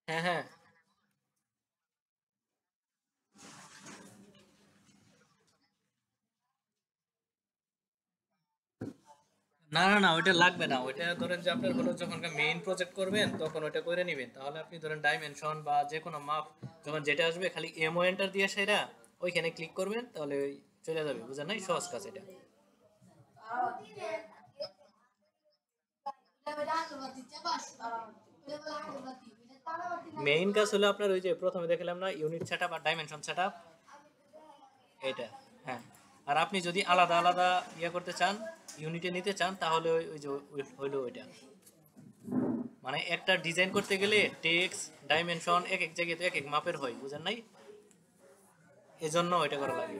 হ্যাঁ, হ্যাঁ। না, না, না, ওইটা লাগবে না। ওইটা ধরেন যে আপনার হলো যখন মেইন প্রজেক্ট করবেন তখন ওইটা করে নিবেন। তাহলে আপনি ধরেন ডাইমেনশন বা যে কোনো মাপ যখন যেটা আসবে খালি এমও এন্টার দিয়ে সেটা ওইখানে ক্লিক করবেন, তাহলে ওই চলে যাবে। বুঝেন নাই? সহজ কাজ এটা। মেইন কাজ হলো আপনার ওই যে প্রথমে দেখালাম না, ইউনিট সেটআপ আর ডাইমেনশন সেটআপ, এটা। হ্যাঁ। আর আপনি যদি আলাদা আলাদা ইয়ে করতে চান, ইউনিটে নিতে চান, তাহলে ওই যে হইলো ওইটা। মানে একটা ডিজাইন করতে গেলে টেক্সট ডাইমেনশন এক এক জায়গায় তো এক এক মাপের হয়, বুঝেন নাই? এজন্য ওইটা করা লাগে।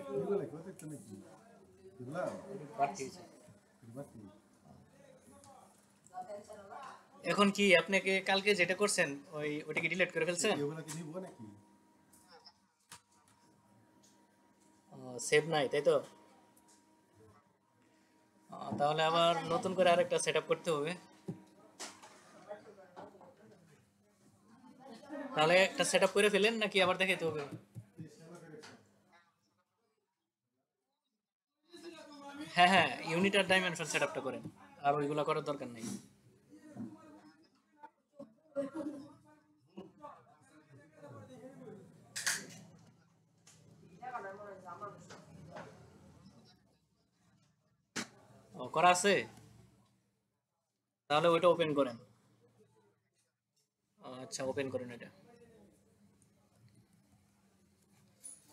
বাড়তি হয়েছে। এখন কি আপনাকে কালকে যেটা করছেন ওইটা কি ডিলিট করে ফেলছেন? সেভ নাই, তাই তো? তাহলে আবার নতুন করে আরেকটা সেট আপ করতে হবে। তাহলে একটা সেট আপ করে ফেলেন নাকি আবার দেখাতে হবে? হ্যাঁ, হ্যাঁ, ইউনিট আর ডাইমেনশন সেট আপটা করেন। আর ওইগুলা করার দরকার নেই। করা আছে? তাহলে ওইটা ওপেন করেন। আচ্ছা, ওপেন করেন এটা।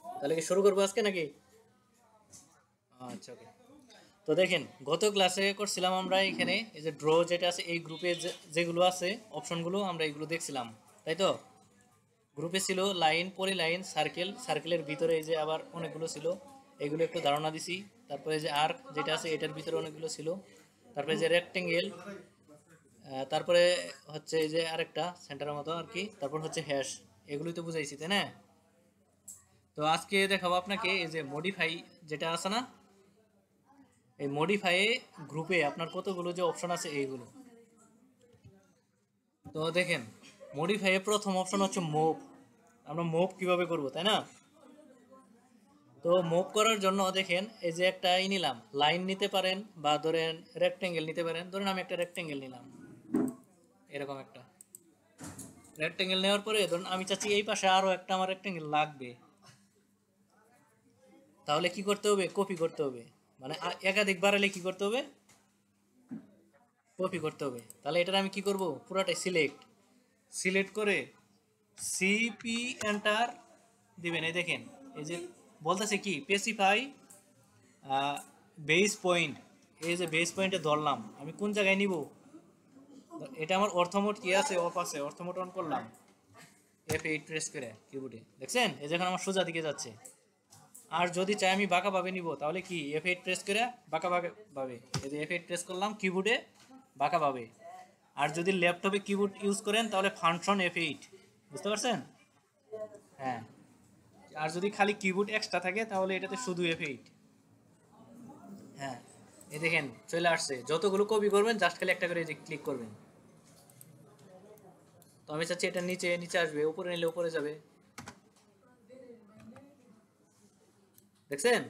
তাহলে কি শুরু করবো আজকে নাকি? আচ্ছা, ওকে। তো দেখেন, গত ক্লাসে করছিলাম আমরা এখানে এই যে ড্র যেটা আছে এই গ্রুপে যেগুলো আছে অপশনগুলো আমরা এগুলো দেখছিলাম, তাই তো? গ্রুপে ছিল লাইন, পলি লাইন, সার্কেল, সার্কেলের ভিতরে এই যে আবার অনেকগুলো ছিল, এগুলো একটু ধারণা দিছি। তারপরে যে আর্ক যেটা আছে এটার ভিতরে অনেকগুলো ছিল। তারপরে যে রেক্টেঙ্গেল, তারপরে হচ্ছে এই যে আরেকটা সেন্টারের মতো আর কি, তারপর হচ্ছে হ্যাশ। এগুলোই তো বুঝাইছি, তাই না? তো আজকে দেখাবো আপনাকে এই যে মডিফাই যেটা আছে না, এই মডিফাই গ্রুপে আপনার কতগুলো যে অপশন আছে এইগুলো। তো দেখেন, মডিফাই এর প্রথম অপশন হচ্ছে মুভ। আমরা মুভ কিভাবে করব, তাই না? তো মুভ করার জন্য দেখেন এই যে একটা নিলাম, লাইন নিতে পারেন বা ধরেন রেক্টেঙ্গেল নিতে পারেন। ধরেন আমি একটা রেক্টেঙ্গেল নিলাম, এরকম একটা রেক্টেঙ্গেল নেওয়ার পরে ধরুন আমি চাচ্ছি এই পাশে আরো একটা আমার রেক্টেঙ্গেল লাগবে। তাহলে কি করতে হবে? কপি করতে হবে। মানে একাধিক বাড়ালে কি করতে হবে? কপি করতে হবে। তাহলে এটার আমি কি করব? পুরাটাই সিলেক্ট সিলেক্ট করে সিপি এন্টার দিবেন। এই দেখেন, এই যে বলতেছে কি স্পেসিফাই বেস পয়েন্ট। এই যে বেস পয়েন্টে ধরলাম, আমি কোন জায়গায় নিব? এটা আমার অর্থমোড কি আছে? অফ আছে। অর্থমোড অন করলাম, F8 প্রেস করে কিবোর্ডে, দেখছেন এই যখন আমার সোজা দিকে যাচ্ছে। আর যদি চাই আমি বাঁকা ভাবে নিব, তাহলে কি F8 প্রেস করে বাঁকা ভাবে, এই যে F8 প্রেস করলাম কিবোর্ডে, বাঁকা ভাবে। আর যদি ল্যাপটপে কিবোর্ড ইউজ করেন তাহলে ফাংশন F8, বুঝতে পারছেন? হ্যাঁ। আর যদি খালি কিবোর্ড এক্সট্রা থাকে তাহলে এটাতে শুধু F8। হ্যাঁ, এই দেখেন চলে আসছে। যতগুলো কপি করবেন জাস্ট খালি একটা করে এই যে ক্লিক করবেন। তো আমি চাচ্ছি এটা নিচে নিচে আসবে, উপরে নিলে উপরে যাবে, দেখছেন?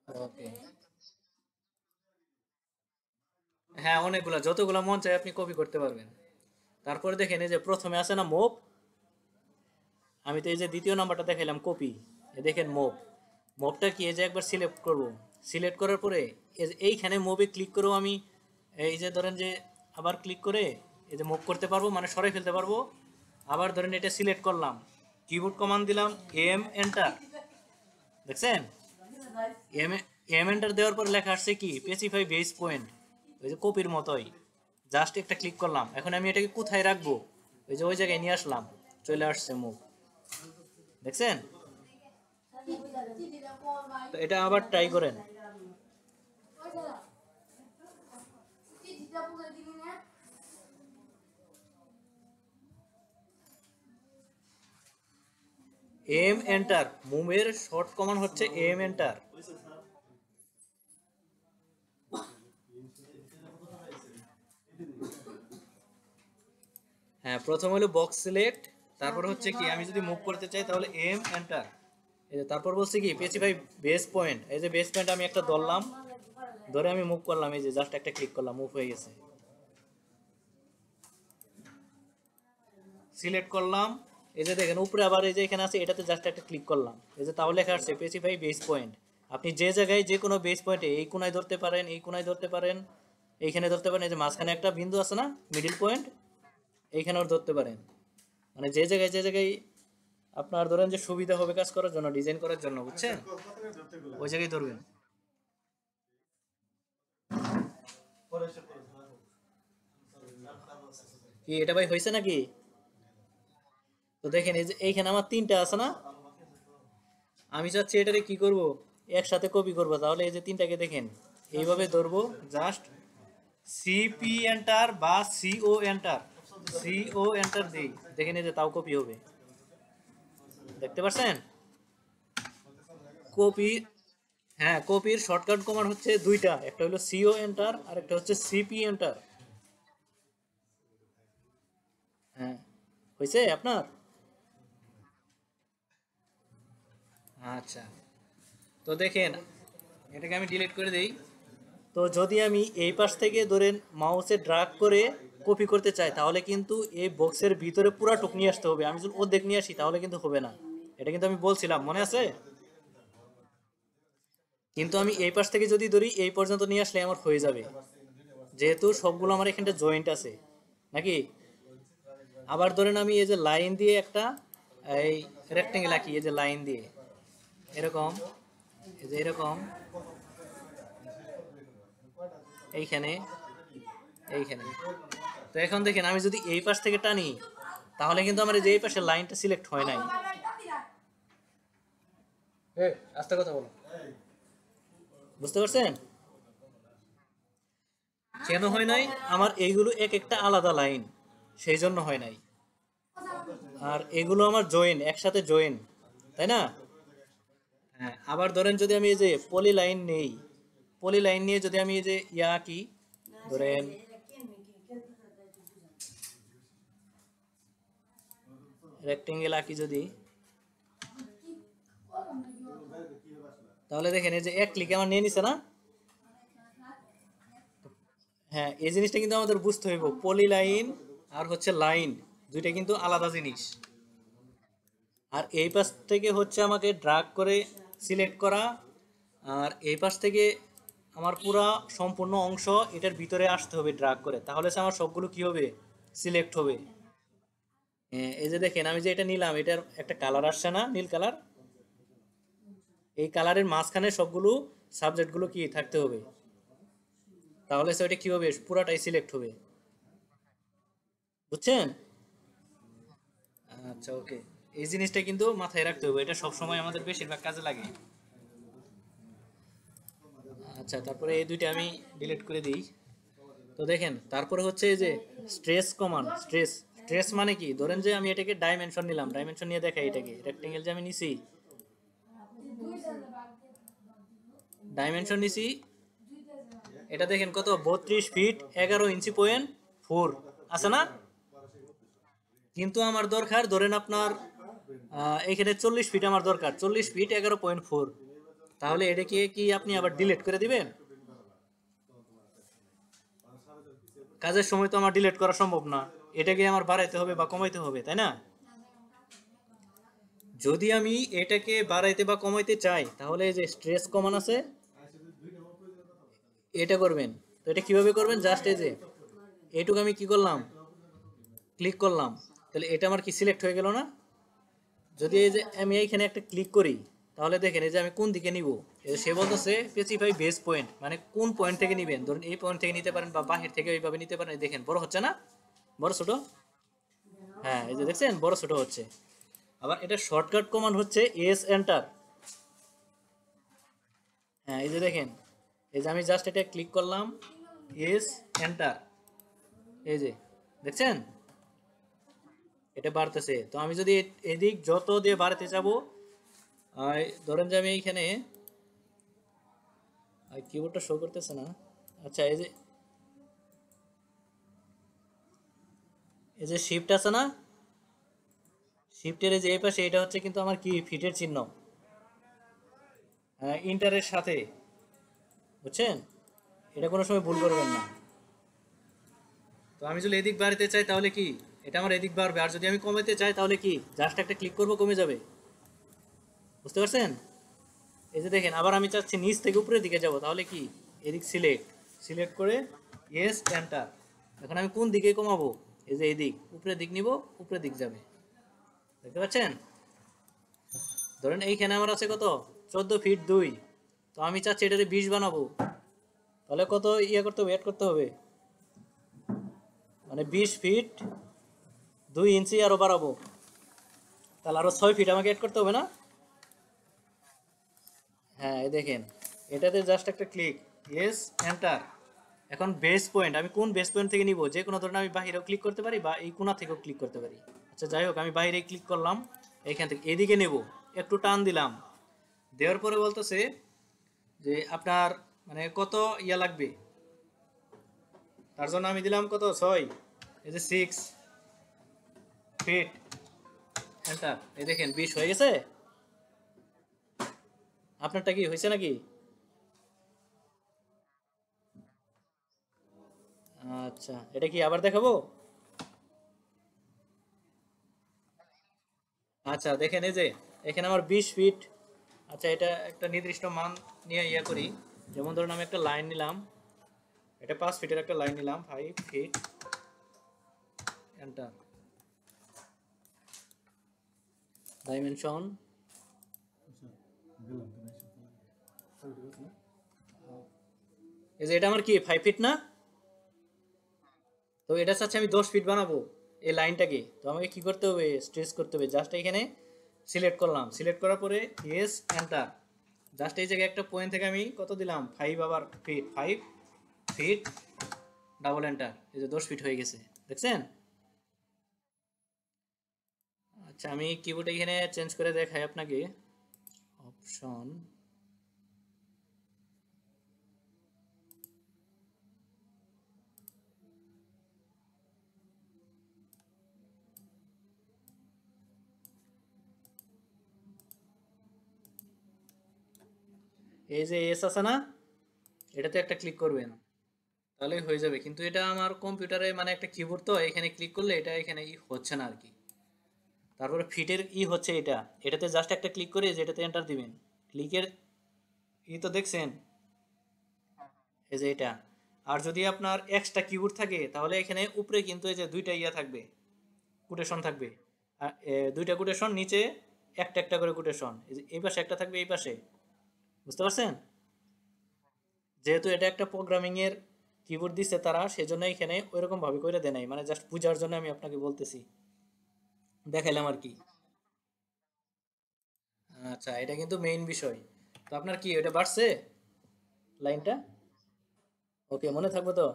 ওকে। হ্যাঁ, অনেকগুলো, যতগুলো মন চায় আপনি কপি করতে পারবেন। তারপরে দেখেন এই যে প্রথমে আছে না মুভ, আমি তো এই যে দ্বিতীয় নাম্বারটা দেখাইলাম কপি। দেখেন মুভ, মুভটা কি? এই যে একবার সিলেক্ট করব, সিলেক্ট করার পরে এইখানে মুভে ক্লিক করেও আমি এই যে ধরেন যে আবার ক্লিক করে এই যে মুভ করতে পারবো, মানে সরাই ফেলতে পারবো। আবার ধরেন এটা সিলেক্ট করলাম, কিবোর্ড কমান্ড দিলাম, এম এন্টার, দেখছেন? এম এম এন্টার দেওয়ার পর লেখা আসছে কি স্পেসিফাই বেস পয়েন্ট, ওই যে কপির মতোই। জাস্ট একটা ক্লিক করলাম, এখন আমি এটাকে কোথায় রাখবো? ওই যে ওই জায়গায় নিয়ে আসলাম, চলে আসছে মুভ, দেখছেন? তো এটা আবার ট্রাই করেন। এম এন্টার, মুভের শর্ট কমান্ড হচ্ছে এম এন্টার। হ্যাঁ, প্রথম হলো বক্স সিলেক্ট, তারপর হচ্ছে কি আমি যদি মুভ করতে চাই তাহলে এম এন্টার। এই যে তারপর বলছে কি স্পেসিফাই বেস পয়েন্ট, এই যে বেস পয়েন্ট আমি একটা ধরলাম, ধরে আমি মুভ করলাম, এই যে জাস্ট একটা ক্লিক করলাম, মুভ হয়ে গেছে। সিলেক্ট করলাম, এই যে দেখেন উপরে আবার এই যে এখানে আছে, এটাতে জাস্ট একটা ক্লিক করলাম, এই যে তাহলে লেখা আসছে স্পেসিফাই বেস পয়েন্ট। আপনি যে জায়গায় যে কোনো বেস পয়েন্টে এই কোণায় ধরতে পারেন, এই কোণায় ধরতে পারেন, এইখানে ধরতে পারেন, এই যে মাঝখানে একটা বিন্দু আছে না মিডিল পয়েন্ট, এইখানেও ধরতে পারেন। মানে যে জায়গায় আপনার ধরেন যে সুবিধা হবে কাজ করার জন্য, ডিজাইন করার জন্য, বুঝছেন, ওই জায়গায় ধরবেন। কি এটা ভাই হয়েছে নাকি? তো দেখেন এই যে এইখানে আমার তিনটা আছে না, আমি চাচ্ছি এটারে কি করব, একসাথে কপি করব। তাহলে এই যে তিনটাকে দেখেন এইভাবে ধরবো, জাস্ট সিপি এন্টার বা সিও এন্টার, সিও এন্টার দেই, দেখেন এই যে তাও কপি হবে, দেখতে পাচ্ছেন কপি। হ্যাঁ, কপির শর্টকাট কমান্ড হচ্ছে দুইটা, একটা হলো সিও এন্টার আর একটা হচ্ছে সিপি এন্টার। হ্যাঁ, হয়েছে আপনার? আচ্ছা, তো দেখেন এটাকে আমি ডিলিট করে দেই। তো যদি আমি এই পাশ থেকে ধরেন মাউসে ড্রাগ করে কপি করতে চাই, তাহলে কিন্তু এই বক্সের ভিতরে পুরাটুক নিয়ে আসতে হবে। আমি যদি অর্ধেক নিয়ে আসি তাহলে কিন্তু হবে না, এটা কিন্তু আমি বলছিলাম, মনে আছে? কিন্তু আমি এই পাশ থেকে যদি ধরি এই পর্যন্ত নিয়ে আসলে আমার হয়ে যাবে, যেহেতু সবগুলো আমার এখানটা জয়েন্ট আছে নাকি। আবার ধরেন আমি এই যে লাইন দিয়ে একটা এই রেক্টেঙ্গেল আঁকি, এই যে লাইন দিয়ে এরকম, এই যে এরকম, এইখানে, এইখানে। তো এখন দেখেন আমি যদি এই পাশ থেকে টানি, তাহলে কিন্তু আমার এই যে এই পাশের লাইনটা সিলেক্ট হয় নাই। আস্তে কথা বলো, বুঝতে পারছেন কেন হয় নাই? আমার এইগুলো এক একটা আলাদা লাইন, সেই জন্য হয় নাই। আর এগুলো আমার জয়েন, একসাথে জয়েন, তাই না? হ্যাঁ, আবার ধরেন যদি আমি এই যে পলি লাইন নেই, পলি লাইন নিয়ে যদি আমি এই যে ইয়া আঁকি, ধরেন রেক্টেঙ্গেল আঁকি যদি, তাহলে দেখেন এই যে এক ক্লিকে আমার নিয়ে নিছে না। হ্যাঁ, এই জিনিসটা কিন্তু আমাদের বুঝতে হইব, পলি লাইন আর হচ্ছে লাইন দুইটা কিন্তু আলাদা জিনিস। আর এই পাশ থেকে হচ্ছে আমাকে ড্রাগ করে সিলেক্ট করা, আর এই পাশ থেকে আমার পুরা সম্পূর্ণ অংশ এটার ভিতরে আসতে হবে ড্রাগ করে, তাহলে সে আমার সবগুলো কি হবে, সিলেক্ট হবে। এই যে দেখেন আমি যে এটা নিলাম, এটার একটা কালার আসছে না, নীল কালার, এই কালারের মাঝখানে সবগুলো সাবজেক্টগুলো কি থাকতে হবে, তাহলে সে ওইটা কি হবে, পুরাটাই সিলেক্ট হবে, বুঝছেন? আচ্ছা, ওকে, এই জিনিসটা কিন্তু মাথায় রাখতে হবে, এটা সব সময় আমাদের বেশিরভাগ কাজে লাগে। আচ্ছা, তারপরে এই দুইটা আমি ডিলিট করে দিই। তো দেখেন তারপরে হচ্ছে এই যে স্ট্রেস কমান্ড, স্ট্রেস, স্ট্রেস মানে কি, ধরেন যে আমি এটাকে ডাইমেনশন নিলাম, ডাইমেনশন নিয়ে দেখাই, এটাকে রেক্টেঙ্গেল যে আমি নিছি, ডাইমেনশন নিছি, এটা দেখেন কত, 32 ফিট 11 ইঞ্চি 4 আছে না। কিন্তু আমার দরকার ধরেন আপনার এখানে 40 ফিট আমার দরকার, 40 ফিট 11.4। তাহলে এটাকে কি আপনি আবার ডিলিট করে দিবেন? কাজের সময় তো আমার ডিলিট করা সম্ভব না, এটাকে আমার বাড়াইতে হবে বা কমাইতে হবে, তাই না? যদি আমি এটাকে বাড়াইতে বা কমাইতে চাই, তাহলে এই যে স্ট্রেস কমান আছে, এটা করবেন। তো এটা কিভাবে করবেন, জাস্ট এই যে এইটুকু আমি কি করলাম, ক্লিক করলাম, তাহলে এটা আমার কি সিলেক্ট হয়ে গেল না? যদি এই যে আমি এইখানে একটা ক্লিক করি, তাহলে দেখেন এই যে আমি কোন দিকে নিব, সে বলতেছে স্পেসিফাই বেস পয়েন্ট, মানে কোন পয়েন্ট থেকে নিবেন, ধরুন এই পয়েন্ট থেকে নিতে পারেন বা বাহির থেকে এইভাবে নিতে পারেন। এই দেখেন বড় হচ্ছে না, বড় ছোট, হ্যাঁ এই যে দেখছেন বড় ছোট হচ্ছে। আবার এটা শর্টকাট কমান্ড হচ্ছে এস এন্টার। হ্যাঁ, এই যে দেখেন, এই যে আমি জাস্ট এটা ক্লিক করলাম, এস এন্টার, এই যে দেখছেন এটা বাড়তেছে। তো আমি যদি এদিক যত দিয়ে বাড়াতে যাবো, ধরেন যে আমি এইখানে কিবোর্ডটা শো করতেছে না। আচ্ছা, এই যে এই যে শিফট আছে না, শিফটের এই যে এই পাশে এটা হচ্ছে কিন্তু আমার কি ফিটের চিহ্ন, ইন্টারের সাথে, বুঝছেন? এটা কোনো সময় ভুল করবেন না। তো আমি যদি এদিক বাড়াতে চাই তাহলে কি, এটা আমার এদিক বাড়বে, আর যদি আমি কমাতে চাই তাহলে কি, জাস্ট একটা ক্লিক করবো কমে যাবে। বুঝতে পারছেন? এই যে দেখেন, আবার আমি চাচ্ছি নিচ থেকে উপরের দিকে যাব, তাহলে কি, এদিক সিলেক্ট, সিলেক্ট করে ইয়েস এন্টার। এখন আমি কোন দিকে কমাবো, এই যে এদিক উপরের দিক নিব, উপরের দিক যাবে। দেখতে পাচ্ছেন? ধরেন এইখানে আমার আছে কত, 14 ফিট 2, তো আমি চাচ্ছি এটাতে 20 বানাবো, তাহলে কত ইয়ে করতে হবে, অ্যাড করতে হবে, মানে 20 ফিট 2 ইঞ্চি আরো বাড়াবো, তাহলে আরো 6 ফিট আমাকে অ্যাড করতে হবে না? হ্যাঁ, এই দেখেন, এটাতে জাস্ট একটা ক্লিক, ইয়েস এন্টার। এখন বেস পয়েন্ট আমি কোন বেস পয়েন্ট থেকে নিব, যে কোনো ধরনের আমি বাইরেও ক্লিক করতে পারি বা এই কোণা থেকেও ক্লিক করতে পারি। আচ্ছা যাই হোক, আমি বাইরে ক্লিক করলাম, এইখান থেকে এদিকে নেব, একটু টান দিলাম, দেওয়ার পরে বলতেছে যে আপনার মানে কত ইয়া লাগবে, তার জন্য আমি দিলাম কত, 6, এই যে 6 ফিট, এন্টার। এই দেখেন 20 হয়ে গেছে। আপনারটা কি হয়েছে নাকি? আচ্ছা, এটা কি আবার দেখাবো? আচ্ছা দেখেন, এই যে এখানে আমার 20 ফিট। আচ্ছা, এটা একটা নির্দিষ্ট মান নিয়ে ইয়া করি, যেমন ধরুন আমি একটা লাইন নিলাম, এটা 5 ফিটের একটা লাইন নিলাম, 5 ফিট, এন্টার, ডাইমেনশন, এই যে এটা আমার কি 5 ফিট না, তো এটা চাচ্ছি আমি 10 ফিট বানাবো এই লাইনটাকে, তো আমাকে কি করতে হবে, স্ট্রেচ করতে হবে, জাস্ট এখানে সিলেক্ট করলাম, সিলেক্ট করার পরে ইয়েস এন্টার, জাস্ট এই জায়গায় একটা পয়েন্ট থেকে আমি কত দিলাম, 5, আবার ফিট, 5 ফিট, ডাবল এন্টার, এই যে 10 ফিট হয়ে গেছে, দেখছেন? আচ্ছা, আমি কিবোর্ড এখানে চেঞ্জ করে দেখাই আপনাকে, অপশন, এই যে এস আছে না, এটাতে একটা ক্লিক করবেন, তাহলেই হয়ে যাবে। কিন্তু এটা আমার কম্পিউটারে মানে একটা কিবোর্ড, তো এখানে ক্লিক করলে এটা এখানে হচ্ছে না আর কি। তারপরে ফিটের হচ্ছে এটা, এটাতে জাস্ট একটা ক্লিক করে যেটাতে এন্টার দিবেন, ক্লিকের তো দেখছেন, এই যে এটা। আর যদি আপনার এক্সট্রা কিবোর্ড থাকে তাহলে এখানে উপরে কিন্তু এই যে দুইটা ইয়া থাকবে, কোটেশন থাকবে, আর দুইটা কোটেশন, নিচে একটা একটা করে কোটেশন, এই পাশে একটা থাকবে, এই পাশে। বুঝতে পারছেন? যেহেতু এটা একটা প্রোগ্রামিং এর কিবোর্ড দিচ্ছে তারা, সেজন্য এখানে ওইরকম ভাবে করে দেয় নাই, মানে জাস্ট বুঝার জন্য আমি আপনাকে বলতেছি, দেখাইলাম আর কি। আচ্ছা, এটা কিন্তু মেইন বিষয়। তো আপনার কি এটা বাড়ছে লাইনটা? ওকে, মনে থাকবে তো?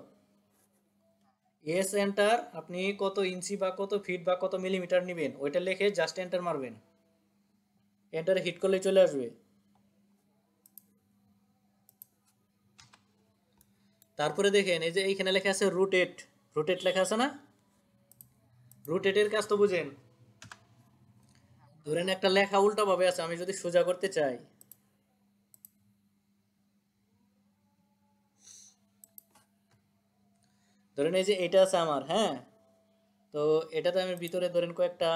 এস এন্টার, আপনি কত ইঞ্চি বা কত ফিট বা কত মিলিমিটার নেবেন ওইটা লিখে জাস্ট এন্টার মারবেন, এন্টারে হিট করলে চলে আসবে। তারপরে দেখেন, এই যে এইখানে লেখা আছে রুটেট, রুটেট লেখা আছে না, রুটেটের কাজ তো বুঝেন। ধরেন একটা লেখা উল্টা ভাবে আছে, আমি যদি সোজা করতে চাই, ধরেন এই যে এটা আছে আমার, হ্যাঁ, তো এটাতে আমি ভিতরে ধরেন কয়েকটা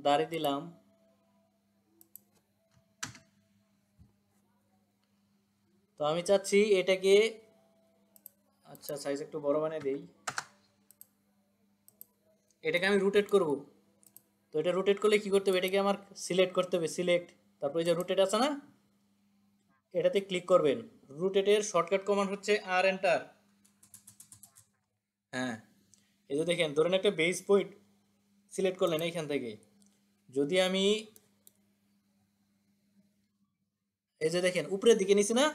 দাড়ি দিলাম, তো আমি চাচ্ছি এটাকে, আচ্ছা সাইজ একটু বড় বানিয়ে দেই, এটাকে আমি রোটেট করব। তো এটা রোটেট করলে কি করতে হবে, এটাকে আমার সিলেক্ট করতে হবে, সিলেক্ট, তারপরে এই যে রোটেট আছে না, এটাতে ক্লিক করবেন। রোটেটের শর্টকাট কমান্ড হচ্ছে আর এন্টার। হ্যাঁ, এই যে দেখেন, ধরেন একটা বেস পয়েন্ট সিলেক্ট করলেন এইখান থেকে, যদি আমি এই যে দেখেন উপরের দিকে নিছি না,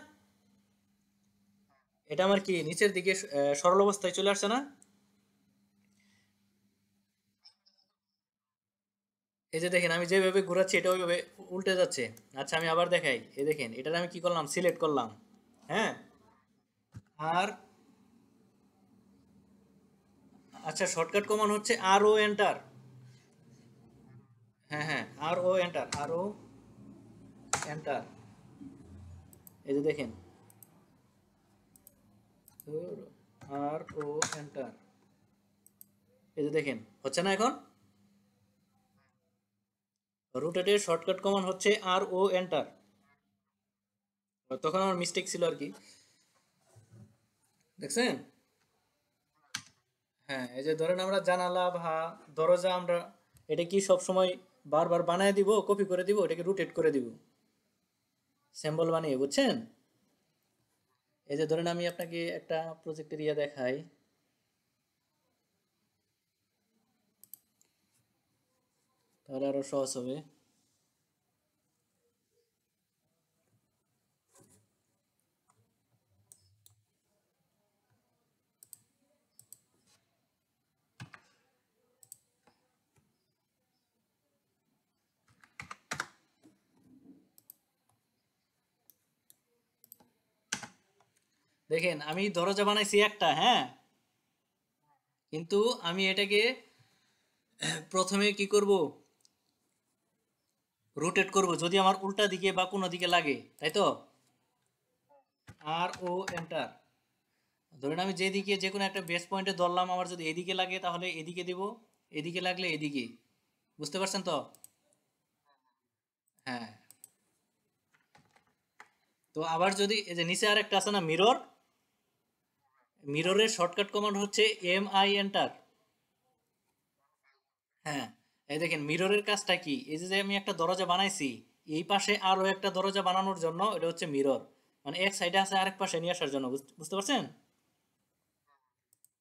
এটা আমার কি নিচের দিকে সরল অবস্থায় চলে আসছে না। এই যে দেখেন, আমি যেভাবে ঘোরাচ্ছি এটা ওইভাবে উল্টে যাচ্ছে। আচ্ছা, আমি আবার দেখাই, এই দেখেন, এটার আমি কি করলাম, সিলেক্ট করলাম, হ্যাঁ, আর আচ্ছা, শর্টকাট কমান্ড হচ্ছে আর ও এন্টার। হ্যাঁ হ্যাঁ, আর ও এন্টার, আর ও এন্টার। এই যে দেখেন, আর ও এন্টার, এই যে দেখেন হচ্ছে না এখন। রোটেটের শর্টকাট কমান্ড হচ্ছে আর ও এন্টার। তখন আমার মিস্টেক ছিল আর কি, দেখছেন? হ্যাঁ, এই যে ধরেন আমরা জানালা বা দরজা, আমরা এটা কি সব সময় বারবার বানায় দিব, কপি করে দিব, এটাকে রোটেট করে দিব সিম্বল বানিয়ে, বুঝছেন? এই যে ধরেন আমি আপনাকে একটা প্রজেক্টের ইয়ে দেখাই, তাহলে আরো সহজ হবে। দেখেন আমি দরজা বানাইছি একটা, হ্যাঁ, কিন্তু আমি এটাকে প্রথমে কি করব, রোটেট করব যদি আমার উল্টা দিকে বা কোনো দিকে লাগে, তাই তো? আর ও এন্টার। ধরেন আমি যেদিকে যে কোনো একটা বেস পয়েন্টে ধরলাম, আমার যদি এদিকে লাগে তাহলে এদিকে দিব, এদিকে লাগলে এদিকে, বুঝতে পারছেন তো? হ্যাঁ। তো আবার যদি এই যে নিচে আর একটা আছে না, মিরর, মিররের শর্টকাট কমান্ড হচ্ছে এম আই এন্টার। হ্যাঁ, এই দেখেন মিররের কাজটা কি, এই যে যে আমি একটা দরজা বানাইছি, এই পাশে আরো একটা দরজা বানানোর জন্য এটা হচ্ছে মিরর, মানে এক সাইডে আছে আরেক পাশে নিয়ে আসার জন্য, বুঝতে পারছেন?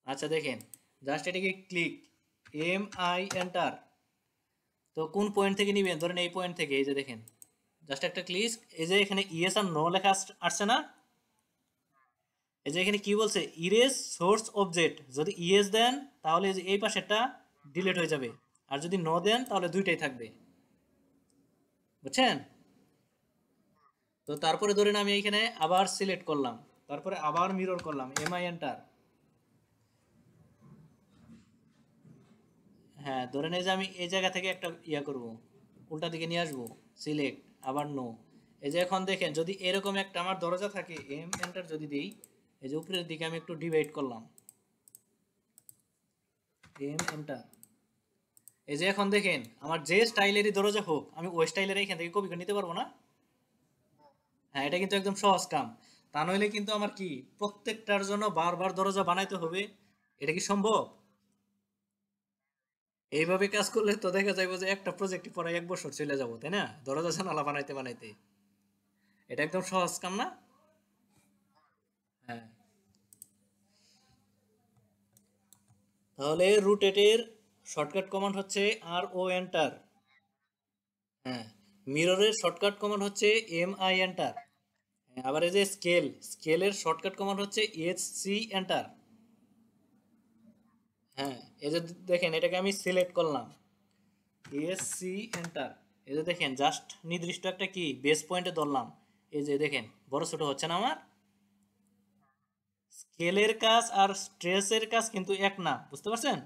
আচ্ছা দেখেন, জাস্ট এটাকে ক্লিক, এম আই এন্টার। তো কোন পয়েন্ট থেকে নিবেন, ধরেন এই পয়েন্ট থেকে, এই যে দেখেন জাস্ট একটা ক্লিক, এই যে এখানে ইয়েস আর নো লেখা আসছে না, এই যে এখানে কি বলছে, ইরেজ সোর্স অবজেক্ট, যদি ইয়েস দেন তাহলে এই যে এই পাশেরটা ডিলিট হয়ে যাবে, আর যদি নো দেন তাহলে দুইটাই থাকবে, বুঝছেন? তো তারপরে ধরেন আমি এইখানে আবার সিলেক্ট করলাম, তারপরে আবার মিরর করলাম, এমআই এন্টার। হ্যাঁ, ধরেন এই যে আমি এই জায়গা থেকে একটা ইয়া করব, উল্টা দিকে নিয়ে আসবো, সিলেক্ট, আবার নো। এই যে এখন দেখেন যদি এরকম একটা আমার দরজা থাকে, এম এন্টার যদি দিই, এই যে উপরের দিকে আমি একটু ডিভাইড করলাম, এম এন্টার। এই যে এখন দেখেন আমার যে স্টাইলেরই দরজা হোক, আমি ওই স্টাইলের এখান থেকে কপি করে নিতে পারবো না? হ্যাঁ, এটা কিন্তু একদম সহজ কাম। তা নইলে কিন্তু আমার কি প্রত্যেকটার জন্য বারবার দরজা বানাইতে হবে? এটা কি সম্ভব? এইভাবে কাজ করলে তো দেখা যাবে যে একটা প্রজেক্ট পরে 1 বছর চলে যাবো, তাই না, দরজা জানালা বানাইতে বানাইতে। এটা একদম সহজ কাম না? হ্যাঁ। তাহলে রুটেটের শর্টকাট কমান্ড হচ্ছে আর ও এন্টার। হ্যাঁ। মিররের শর্টকাট কমান্ড হচ্ছে এম আই এন্টার। আবার এই যে স্কেল, স্কেলের শর্টকাট কমান্ড হচ্ছে এস সি এন্টার। হ্যাঁ, এই যে দেখেন এটাকে আমি সিলেক্ট করলাম, এস সি এন্টার। এই যে দেখেন জাস্ট নির্দিষ্ট একটা কি বেস পয়েন্টে ধরলাম, এই যে দেখেন বড় ছোট হচ্ছে না আমার। স্কেলের কাজ আর স্ট্রেসের কাজ কিন্তু এক না, বুঝতে পারছেন?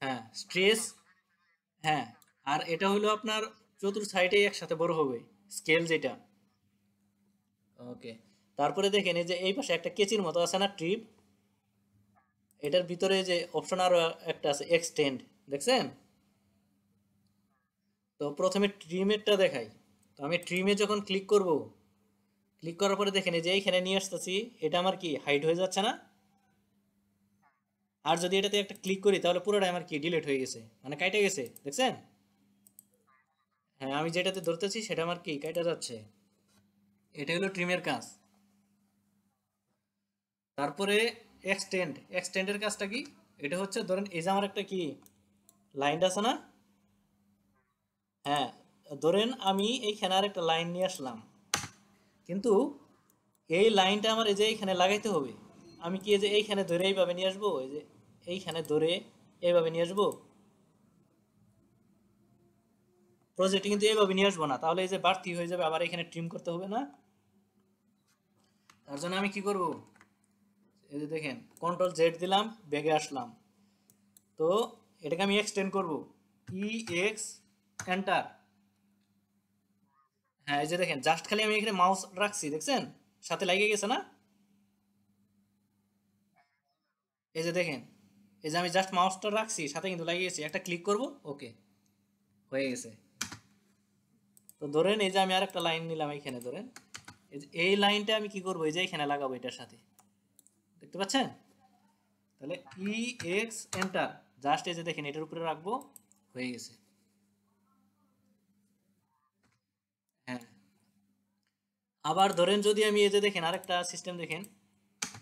হ্যাঁ, স্ট্রেস, হ্যাঁ, আর এটা হলো আপনার চতুর সাইডে একসাথে বড় হবে, স্কেল যেটা। ওকে। তারপরে দেখেন এই যে এই পাশে একটা কেচির মতো আছে না, ট্রিপ, এটার ভিতরে যে অপশন আরো একটা আছে, এক্সটেন্ড, দেখছেন? তো প্রথমে ট্রিমেরটা দেখাই। তো আমি ট্রিমে যখন ক্লিক করব, ক্লিক করার পরে দেখেন এই যে এইখানে নিয়ে আসতেছি, এটা আমার কি হাইড হয়ে যাচ্ছে না? আর যদি এটাতে একটা ক্লিক করি তাহলে পুরোটাই আমার কি ডিলিট হয়ে গেছে, মানে কাইটা গেছে, দেখছেন? হ্যাঁ, আমি যেটাতে ধরতেছি সেটা আমার কি কাইটা যাচ্ছে। এটা হলো ট্রিমের কাজ। তারপরে এক্সটেন্ড, এক্সটেন্ডের কাজটা কি? এটা হচ্ছে ধরেন এই যে আমার একটা কি লাইন আছে না, হ্যাঁ, ধরেন আমি এইখানে আর একটা লাইন নিয়ে আসলাম, কিন্তু এই লাইনটা আমার এই যে এইখানে লাগাইতে হবে। আমি কি এই যে এইখানে ধরে এইভাবে নিয়ে আসবো, এই যে এইখানে ধরে এইভাবে নিয়ে আসবো? প্রজেক্টে কিন্তু এইভাবে নিয়ে আসবো না, তাহলে এই যে বাড়তি হয়ে যাবে, আবার এখানে ট্রিম করতে হবে না? তার জন্য আমি কি করব, এই যে দেখেন কন্ট্রোল জেড দিলাম, ব্যাগে আসলাম। তো এটাকে আমি এক্সটেন্ড করব, ই এক্স এন্টার। হ্যাঁ এই যে দেখেন জাস্ট খালি আমি এখানে মাউস রাখছি, দেখছেন সাথে লাগিয়ে গেছে না? এই যে দেখেন, এই যে আমি জাস্ট মাউসটা রাখছি সাথে কিন্তু লাগিয়ে গেছি, একটা ক্লিক করব, ওকে হয়ে গেছে। তো ধরেন এই যে আমি আরেকটা লাইন নিলাম, এইখানে ধরেন এই যে এই লাইনটা আমি কি করব, এই যে এখানে লাগাবো এটার সাথে, দেখতে পাচ্ছেন? তাহলে ই এক্স এন্টার, জাস্ট এই যে দেখেন এটার উপরে রাখবো, হয়ে গেছে। হ্যাঁ, আবার ধরেন যদি আমি এই যে দেখেন আরেকটা সিস্টেম দেখেন,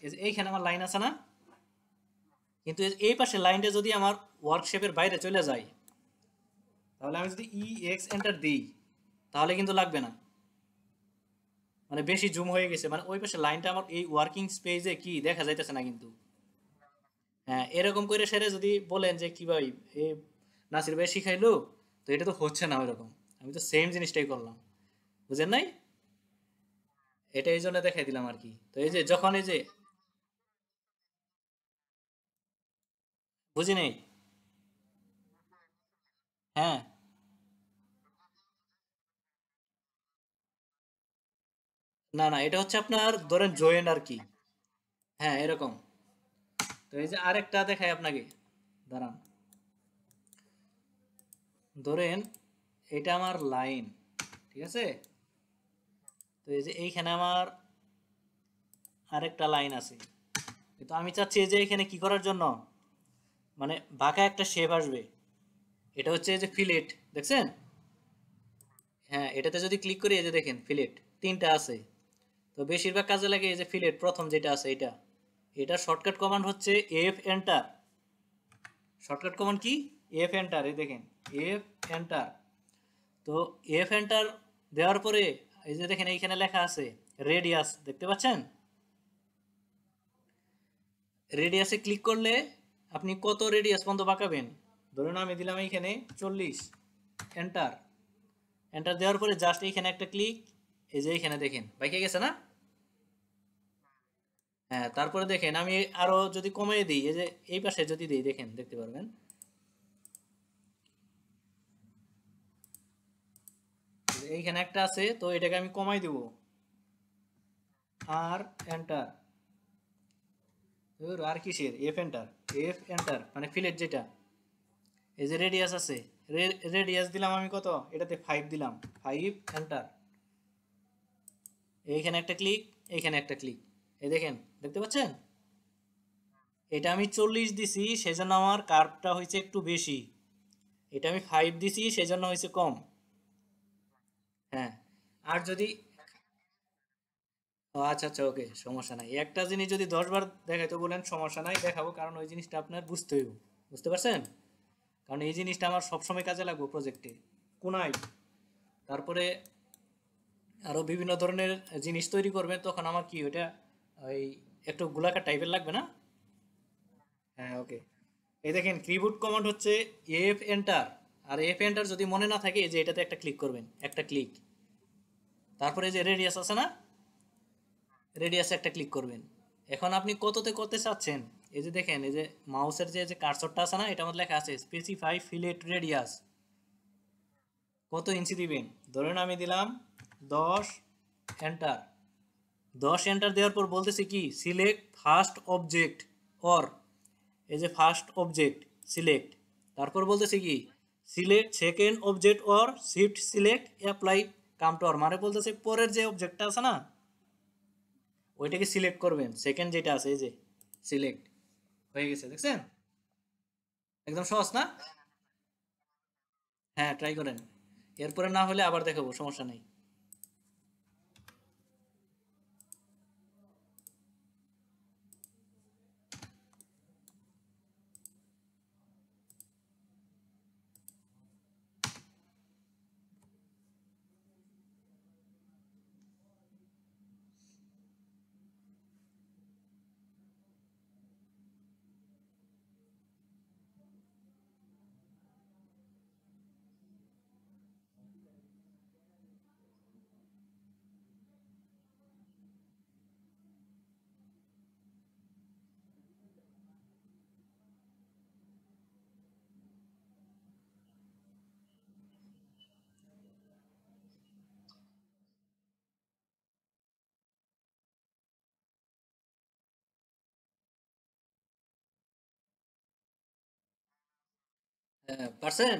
এই যে এইখানে আমার লাইন আছে না, কিন্তু এই পাশে লাইনটা যদি আমার ওয়ার্কশেপের বাইরে চলে যায়, তাহলে আমি যদি ই এক্স এন্টার দিই তাহলে কিন্তু লাগবে না, মানে বেশি জুম হয়ে গেছে, মানে ওই পাশে লাইনটা আমার এই ওয়ার্কিং স্পেসে কি দেখা যাইতেছে না কিন্তু। হ্যাঁ এরকম করে সেরে যদি বলেন যে কি ভাই এ নাসির ভাই শিখাইলো, তো এটা তো হচ্ছে না ওইরকম, আমি তো সেম জিনিসটাই করলাম, বুঝেন নাই? এটা এই জন্য দেখাই দিলাম আর কি। তো এই যে যখন এই যে, বুঝি নেই। হ্যাঁ, না না এটা হচ্ছে আপনার ধরেন জয়েন আর কি। হ্যাঁ এরকম। তো এই যে আরেকটা দেখাই আপনাকে, দাঁড়ান। ধরেন এটা আমার লাইন, ঠিক আছে? তো এই যে এইখানে আমার আরেকটা লাইন আছে, কিন্তু আমি চাচ্ছি এই যে এখানে কি করার জন্য, মানে বাঁকা একটা শেপ আসবে, এটা হচ্ছে এই যে ফিলেট, দেখছেন? হ্যাঁ এটাতে যদি ক্লিক করি এই যে দেখেন ফিলেট তিনটা আছে। তো বেশিরভাগ কাজে লাগে এই যে ফিলেট প্রথম যেটা আছে এটা, এটা শর্টকাট কমান্ড হচ্ছে এফ এন্টার। শর্টকাট কমান্ড কি? এফ এন্টার, এই দেখেন এফ এন্টার। তো এফ এন্টার দেওয়ার পরে এই যে দেখেন এইখানে লেখা আছে রেডিয়াস, দেখতে পাচ্ছেন? রেডিয়াসে ক্লিক করলে আপনি কত রেডিয়াস পর্যন্ত বাঁকাবেন, ধরুন আমি দিলাম এইখানে 40, এন্টার। এন্টার দেওয়ার পরে জাস্ট এইখানে একটা ক্লিক, এই যে এইখানে দেখেন বাইকে গেছে না? হ্যাঁ তারপরে দেখেন আমি আরো যদি কমিয়ে দিই, এই যে এই পাশে যদি দিই দেখেন দেখতে পারবেন, এই যে এইখানে একটা আছে, তো এটাকে আমি কমাই দিব, আর এন্টার। আর কিসের এফ এন্টার, এফ এন্টার মানে ফিলেট যেটা, এই যে রেডিয়াস আছে, রেডিয়াস দিলাম আমি কত, এটাতে 5 দিলাম, 5 এন্টার। এইখানে একটা ক্লিক, এইখানে একটা ক্লিক, এই দেখেন দেখতে পাচ্ছেন? এটা আমি 40 দিছি সেজন্য আমার কার্ভটা হয়েছে একটু বেশি, এটা আমি 5 দিছি সেজন্য হয়েছে কম। হ্যাঁ, আর যদি, ও আচ্ছা আচ্ছা ওকে সমস্যা নাই, একটা জিনিস যদি 10 বার দেখাইতে বলেন সমস্যা নাই, দেখাবো, কারণ ওই জিনিসটা আপনার বুঝতে হইব, বুঝতে পারছেন? কারণ এই জিনিসটা আমার সবসময় কাজে লাগবে প্রজেক্টে, কোনায়। তারপরে আরো বিভিন্ন ধরনের জিনিস তৈরি করবেন, তখন আমার কি ওইটা ওই একটু গোলাকার টাইপের লাগবে না? হ্যাঁ ওকে। এই দেখেন কিবোর্ড কমান্ড হচ্ছে এফ এন্টার, আর এফ এন্টার যদি মনে না থাকে এই যে এটাতে একটা ক্লিক করবেন, একটা ক্লিক, তারপরে এই যে রেডিয়াস আছে না, রেডিয়াসে একটা ক্লিক করবেন। এখন আপনি কততে করতে চাচ্ছেন, এই যে দেখেন এই যে মাউসের যে যে কার্সরটা আছে না, এটার মধ্যে লেখা আছে স্পেসিফাই ফিলেট রেডিয়াস, কত ইঞ্চি দিবেন, ধরেন আমি দিলাম 10, এন্টার। 10 এন্টার দেওয়ার পর বলতেছে কি সিলেক্ট ফার্স্ট অবজেক্ট, অর, এই যে ফার্স্ট অবজেক্ট সিলেক্ট, তারপর বলতেছে কি select second object or shift select apply come to or, মানে বলতেছে পরের যে অবজেক্টটা আছে না ওইটাকে সিলেক্ট করবেন, সেকেন্ড যেটা আছে এই যে সিলেক্ট, হয়ে গেছে দেখছেন? একদম সহজ না? হ্যাঁ ট্রাই করেন, এরপরে না হলে আবার দেখাবো, সমস্যা নেই। হ্যাঁ, পারছেন?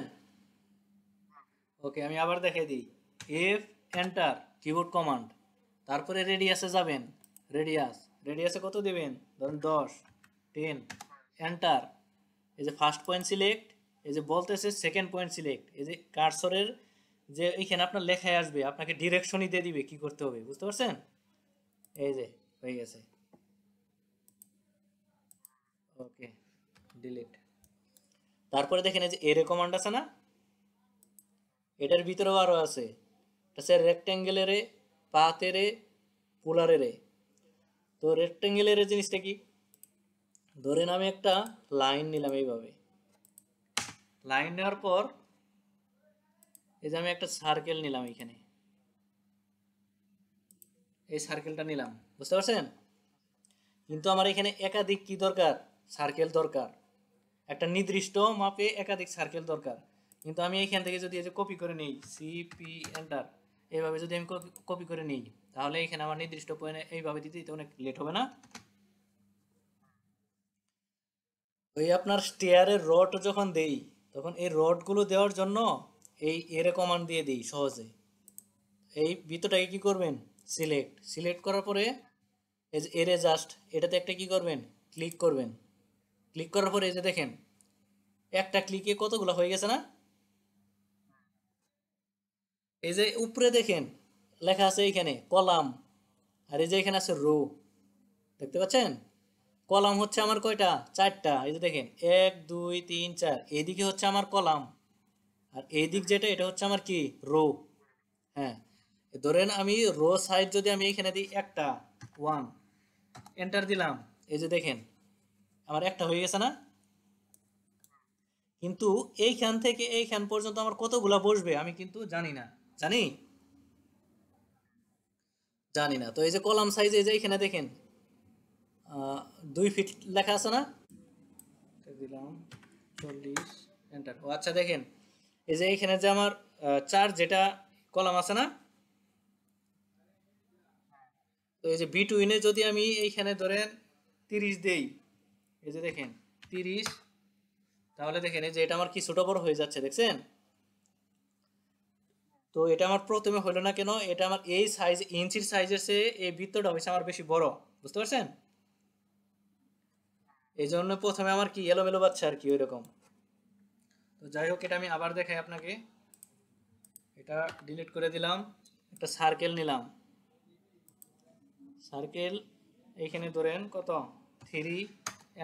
ওকে, আমি আবার দেখাই দিই। এফ এন্টার কিবোর্ড কমান্ড, তারপরে রেডিয়াসে যাবেন। রেডিয়াস, রেডিয়াসে কত দেবেন? ধরুন 10, 10, এন্টার। এই যে ফার্স্ট পয়েন্ট সিলেক্ট, এই যে বলতেছে সেকেন্ড পয়েন্ট সিলেক্ট, এই যে কার্সরের যে এইখানে আপনার লেখায় আসবে, আপনাকে ডিরেকশনই দিয়ে দিবে কি করতে হবে, বুঝতে পারছেন? এই যে হয়ে গেছে। ওকে, ডিলিট। তারপরে দেখেন এই যে এরে কমান্ড আছে না, এটার ভিতরেও আরো আছে। এটা হচ্ছে রেক্ট্যাঙ্গেলের, পাতের, পোলারের। তো রেক্ট্যাঙ্গেলের জিনিসটা কি? ধরেন আমি একটা লাইন নিলাম এইভাবে, লাইন নেওয়ার পর এই যে আমি একটা সার্কেল নিলাম এখানে, এই সার্কেলটা নিলাম, বুঝতে পারছেন? কিন্তু আমার এখানে একাধিক কি দরকার? সার্কেল দরকার। একটা নির্দিষ্ট মাপে একাধিক সার্কেল দরকার। কিন্তু আমি এইখান থেকে যদি এই যে কপি করে নিই, সিপি এন্টার, এইভাবে যদি আমি কপি করে নিই, তাহলে এখানে আমার নির্দিষ্ট পয়েন্টে এইভাবে দিতে দিতে অনেক লেট হবে না? ওই আপনার স্টেয়ারের রড যখন দেই, তখন এই রডগুলো দেওয়ার জন্য এই এরে কমান্ড দিয়ে দিই সহজে। এই বৃত্তটাকে কি করবেন? সিলেক্ট, সিলেক্ট করার পরে এই যে এরে জাস্ট এটাতে একটা কি করবেন? ক্লিক করবেন। ক্লিক করার পরে এই যে দেখেন একটা ক্লিকে কতগুলো হয়ে গেছে না? এই যে উপরে দেখেন লেখা আছে এখানে কলাম, আর এই যে এখানে আছে রো, দেখতে পাচ্ছেন? কলাম হচ্ছে আমার কয়টা? 4টা। এই যে দেখেন 1 2 3 4, এইদিকে হচ্ছে আমার কলাম, আর এই দিক যেটা এটা হচ্ছে আমার কি? রো। হ্যাঁ, ধরেন আমি রো সাইজ যদি আমি এখানে দিই একটা, 1, এন্টার দিলাম, এই যে দেখেন আমার একটা হয়ে গেছে না? কিন্তু এইখান থেকে এইখান পর্যন্ত আমার কতগুলা বসবে আমি কিন্তু জানি না। জানি? জানি না। তো এই যে কলাম সাইজ এই যে এখানে দেখেন 2 ফিট লেখা আছে না? এটা দিলাম 40, এন্টার। ও আচ্ছা, দেখেন এই যে এইখানে যে আমার 4 যেটা কলাম আছে না, তো এই যে বিটুইনে যদি আমি এইখানে ধরেন 30 দেই, এই যে দেখেন 30, তাহলে দেখেন এই যে এটা আমার কি ছোট বড় হয়ে যাচ্ছে, দেখছেন? তো এটা আমার প্রথমে হলো না কেন? এটা আমার এই সাইজ, ইঞ্চির সাইজের চেয়ে এই বৃত্তটা হয়েছে আমার বেশি বড়, বুঝতে পারছেন? এই জন্য প্রথমে আমার কি এলোমেলো পাচ্ছে আর কি ওইরকম। তো যাই হোক, এটা আমি আবার দেখাই আপনাকে। এটা ডিলিট করে দিলাম, একটা সার্কেল নিলাম। সার্কেল এইখানে ধরেন কত? 3,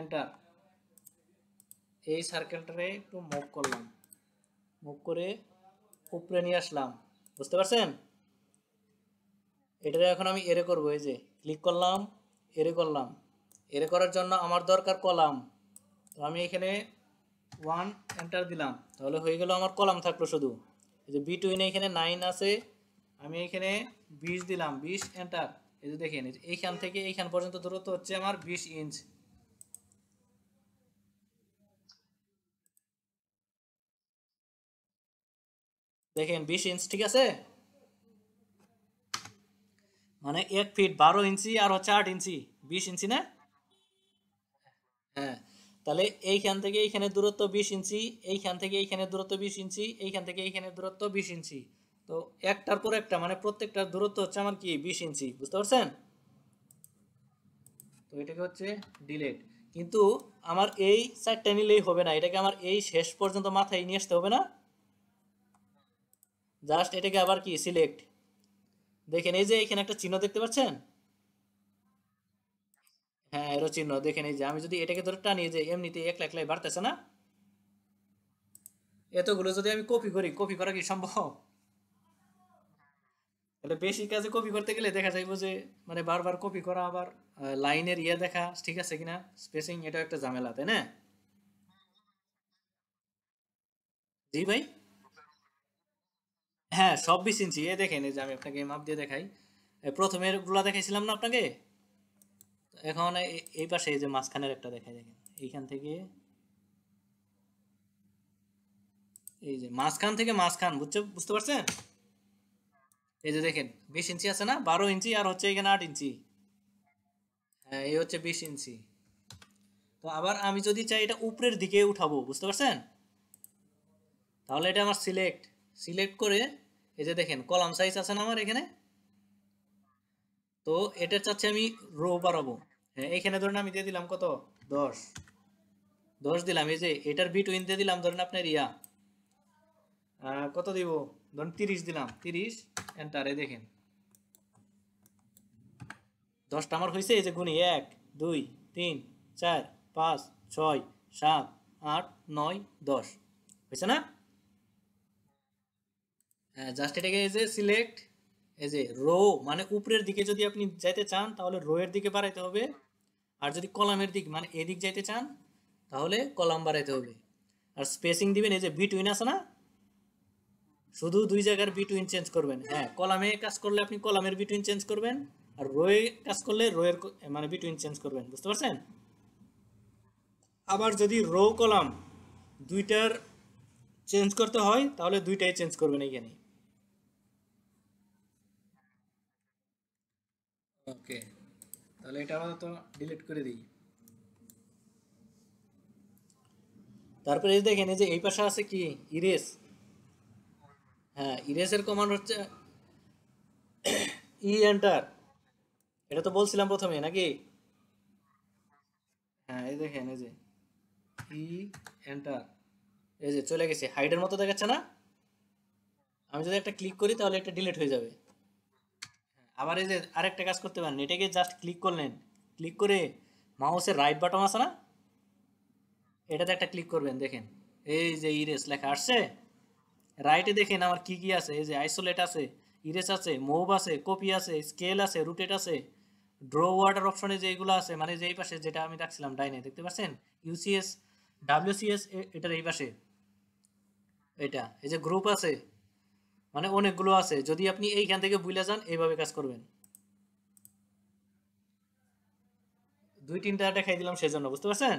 এন্টার। এই সার্কেলটারে একটু মুভ করলাম, মুভ করে উপরে নিয়ে আসলাম, বুঝতে পারছেন? এটারে এখন আমি এরে করব, এই যে ক্লিক করলাম, এরে করলাম। এরে করার জন্য আমার দরকার কলাম, তো আমি এখানে 1, এন্টার দিলাম, তাহলে হয়ে গেল আমার কলাম থাকলো শুধু। এই যে বিটুইনে এখানে 9 আছে, আমি এখানে 20 দিলাম, 20, এন্টার। এই যে দেখেন এই যে এইখান থেকে এইখান পর্যন্ত দূরত্ব হচ্ছে আমার 20 ইঞ্চ। দেখেন 20 ইঞ্চ, ঠিক আছে? মানে 1 ফিট 12 ইঞ্চি আর হচ্ছে 8 ইঞ্চি, 20 ইঞ্চি না? হ্যাঁ, তাহলে এইখান থেকে এইখানে দূরত্ব 20 ইঞ্চি, এইখান থেকে এইখানে দূরত্ব 20 ইঞ্চি, এইখান থেকে এইখানে দূরত্ব 20 ইঞ্চি। তো একটার পর একটা মানে প্রত্যেকটার দূরত্ব হচ্ছে আমার কি? 20 ইঞ্চি, বুঝতে পারছেন? তো এটাকে হচ্ছে ডিলেট। কিন্তু আমার এই সাইডটা নিলেই হবে না, এটাকে আমার এই শেষ পর্যন্ত মাথায় নিয়ে আসতে হবে না? জাস্ট এটাকে আবার কি সিলেক্ট, দেখেন এই যে এখানে একটা চিহ্ন দেখতে পাচ্ছেন? হ্যাঁ, এরো চিহ্ন দেখেন। এই যে আমি যদি এটাকে ধরে টানি, যে এমনিতে একলা একলাই বাড়তেছে না? এতগুলো যদি আমি কপি করি, কপি করা কি সম্ভব? তাহলে বেশি কাজে কপি করতে গেলে দেখা যাইব যে মানে বারবার কপি করা, আবার লাইনের ইয়ে দেখা ঠিক আছে কিনা, স্পেসিং, এটা একটা ঝামেলা, তাই না? জি ভাই। হ্যাঁ, সব 20 ইঞ্চি। এ দেখেন এই যে আমি আপনাকে মাপ দিয়ে দেখাই। প্রথমের গুলা দেখাইছিলাম না আপনাকে? এখন এই পাশে এই যে মাঝখানের একটা দেখাই, দেখেন এইখান থেকে এই যে মাঝখান থেকে মাঝখান, বুঝতে পারছেন? এই যে দেখেন 20 ইঞ্চি আছে না, 12 ইঞ্চি আর হচ্ছে এখানে 8 ইঞ্চি। হ্যাঁ, এই হচ্ছে 20 ইঞ্চি। তো আবার আমি যদি চাই এটা উপরের দিকে উঠাবো, বুঝতে পারছেন? তাহলে এটা আমার সিলেক্ট, সিলেক্ট করে এই যে দেখেন কলাম সাইজ আছে না আমার এখানে, তো এটা চাচ্ছি আমি রো বাড়াবো। হ্যাঁ এখানে ধরেন আমি দিয়ে দিলাম কত, 10, 10 দিলাম। এই যে এটার বিটুইন দিয়ে দিলাম ধরেন আপনার কত দিব, ধরুন 30 দিলাম, 30 এন্টারে দেখেন 10টা আমার হয়েছে। এই যে গুনি 1 2 3 4 5 6 7 8 9 10 হয়েছে না? হ্যাঁ জাস্ট এটাকে এই যে সিলেক্ট, এই যে রো মানে উপরের দিকে যদি আপনি যাইতে চান তাহলে রো এর দিকে বাড়াইতে হবে, আর যদি কলামের দিক মানে এদিক যাইতে চান তাহলে কলাম বাড়াইতে হবে। আর স্পেসিং দিবেন এই যে বিটুইন আছে না, শুধু দুই জায়গার বিটুইন চেঞ্জ করবেন। হ্যাঁ কলামে কাজ করলে আপনি কলামের বিটুইন চেঞ্জ করবেন, আর রোয়ে কাজ করলে রোয়ের মানে বিটুইন চেঞ্জ করবেন, বুঝতে পারছেন? আবার যদি রো কলাম দুইটার চেঞ্জ করতে হয় তাহলে দুইটাই চেঞ্জ করবেন এইখানে। ওকে, তাহলে এটা আপাতত ডিলিট করে দিই। তারপরে এই দেখেন এই যে এই পাশে আছে কি ইরেজ। হ্যাঁ ইরেজের কমান্ড হচ্ছে এন্টার, এটা তো বলছিলাম প্রথমে নাকি? হ্যাঁ এই দেখেন এই যে ই এন্টার, এই যে চলে গেছে, হাইডের মতো দেখাচ্ছে না? আমি যদি একটা ক্লিক করি তাহলে এটা ডিলিট হয়ে যাবে। আবার এই যে আরেকটা কাজ করতে পারেন, এটাকে জাস্ট ক্লিক করলেন, ক্লিক করে মাউসের রাইট বাটন আছে না, এটাতে একটা ক্লিক করবেন, দেখেন এই যে ইরেজ লেখা আসছে। রাইটে দেখেন আমার কি কি আছে, এই যে আইসোলেট আছে, ইরেজ আছে, মুভ আছে, কপি আছে, স্কেল আছে, রুটেট আছে, ড্র ওয়াটার অপশনে যে এগুলো আছে, মানে যে এই পাশে যেটা আমি রাখছিলাম ডাইনে দেখতে পাচ্ছেন, ইউসিএস, ডাব্লিউসিএস, এটার এই পাশে এটা, এই যে গ্রুপ আছে, মানে অনেকগুলো আছে। যদি আপনি এইখান থেকে ভুলে যান এইভাবে কাজ করবেন। দুই তিনটা দেখাই দিলাম সেজন্য, বুঝতে পারছেন?